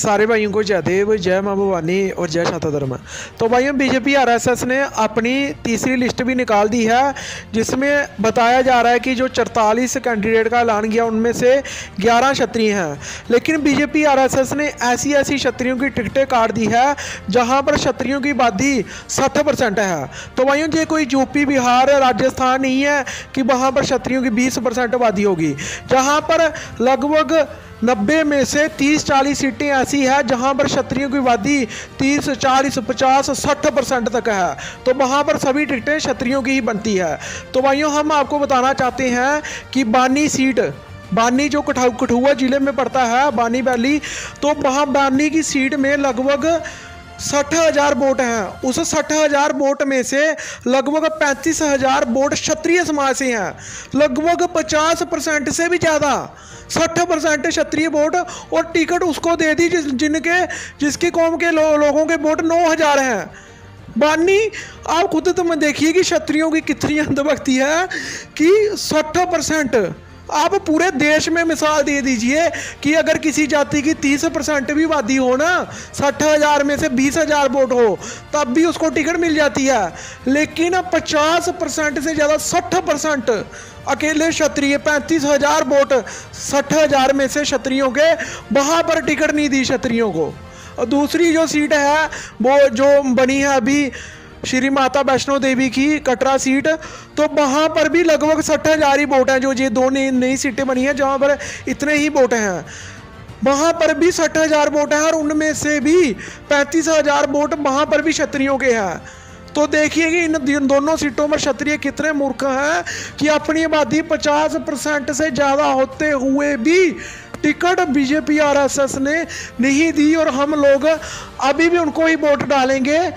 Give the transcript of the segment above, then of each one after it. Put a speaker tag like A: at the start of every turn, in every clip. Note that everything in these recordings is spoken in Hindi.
A: सारे भाइयों को जय देव, जय मां भवानी और जय शांता धर्म। तो भाइयों, बीजेपी आरएसएस ने अपनी तीसरी लिस्ट भी निकाल दी है, जिसमें बताया जा रहा है कि जो 44 कैंडिडेट का ऐलान किया उनमें से 11 क्षत्रिय हैं। लेकिन बीजेपी आरएसएस ने ऐसी ऐसी क्षत्रियों की टिकटें काट दी है जहां पर क्षत्रियों की आबादी 60% है। तो भाइयों, ये कोई यूपी, बिहार, राजस्थान नहीं है कि वहाँ पर क्षत्रियों की 20% आबादी होगी। जहाँ पर लगभग 90 में से 30-40 सीटें ऐसी है जहां पर क्षत्रियों की आबादी 30, 40, 50, 60% तक है। तो वहां पर सभी टिकटें क्षत्रियों की ही बनती है। तो भाइयों, हम आपको बताना चाहते हैं कि बानी सीट, बानी जो कठुआ जिले में पड़ता है, बानी वैली, तो वहाँ बानी की सीट में लगभग 60,000 वोट हैं। उस 60,000 वोट में से लगभग 35,000 वोट क्षत्रिय समाज से हैं। लगभग 50% से भी ज़्यादा, 60% क्षत्रिय वोट, और टिकट उसको दे दी जिसकी कौम के लोगों के वोट 9,000 हैं। बानी, आप खुद तुम देखिए कि क्षत्रियों की कितनी अंधभक्ति है कि 60%। आप पूरे देश में मिसाल दे दीजिए कि अगर किसी जाति की 30% भी आबादी हो ना, 60,000 में से 20,000 वोट हो, तब भी उसको टिकट मिल जाती है। लेकिन 50% से ज़्यादा, 60% अकेले क्षत्रिय, 35,000 वोट 60,000 में से क्षत्रियों के, वहाँ पर टिकट नहीं दी क्षत्रियों को। और दूसरी जो सीट है वो जो बनी है अभी श्री माता वैष्णो देवी की कटरा सीट, तो वहाँ पर भी लगभग 60,000 ही वोट हैं। जो ये दो नई सीटें बनी हैं जहाँ पर इतने ही वोट हैं, वहाँ पर भी 60,000 वोट हैं, और उनमें से भी 35,000 वोट वहाँ पर भी क्षत्रियों के हैं। तो देखिए कि इन दोनों सीटों पर क्षत्रिय कितने मूर्ख हैं कि अपनी आबादी 50% से ज़्यादा होते हुए भी टिकट बीजेपी आरएसएस ने नहीं दी, और हम लोग अभी भी उनको ही वोट डालेंगे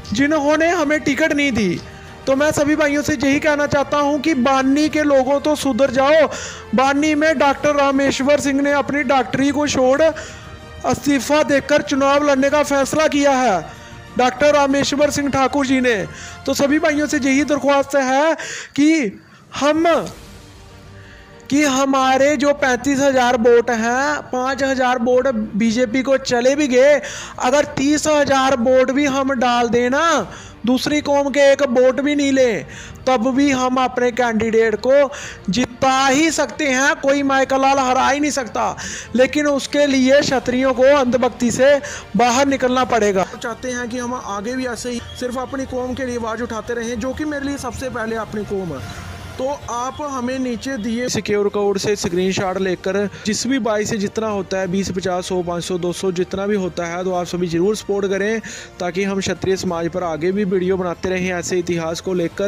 A: जिन्होंने हमें टिकट नहीं दी। तो मैं सभी भाइयों से यही कहना चाहता हूं कि बानी के लोगों तो सुधर जाओ। बानी में डॉक्टर रामेश्वर सिंह ने अपनी डॉक्टरी को छोड़ इस्तीफा देकर चुनाव लड़ने का फैसला किया है, डॉक्टर रामेश्वर सिंह ठाकुर जी ने। तो सभी भाइयों से यही दरख्वास्त है कि हमारे जो 35,000 वोट हैं, 5,000 वोट बीजेपी को चले भी गए, अगर 30,000 वोट भी हम डाल देना, दूसरी कौम के एक वोट भी नहीं लें, तब भी हम अपने कैंडिडेट को जिता ही सकते हैं। कोई माइकल लाल हरा ही नहीं सकता। लेकिन उसके लिए क्षत्रियों को अंधभक्ति से बाहर निकलना पड़ेगा। तो चाहते हैं कि हम आगे भी ऐसे ही सिर्फ अपनी कौम के लिए आवाज़ उठाते रहें, जो कि मेरे लिए सबसे पहले अपनी कौम है। तो आप हमें नीचे दिए सिक्योर कोड से स्क्रीनशॉट लेकर जिस भी बाई से जितना होता है, 20, 50, 100, 500, 200 जितना भी होता है, तो आप सभी ज़रूर सपोर्ट करें, ताकि हम क्षत्रिय समाज पर आगे भी वीडियो बनाते रहें ऐसे इतिहास को लेकर।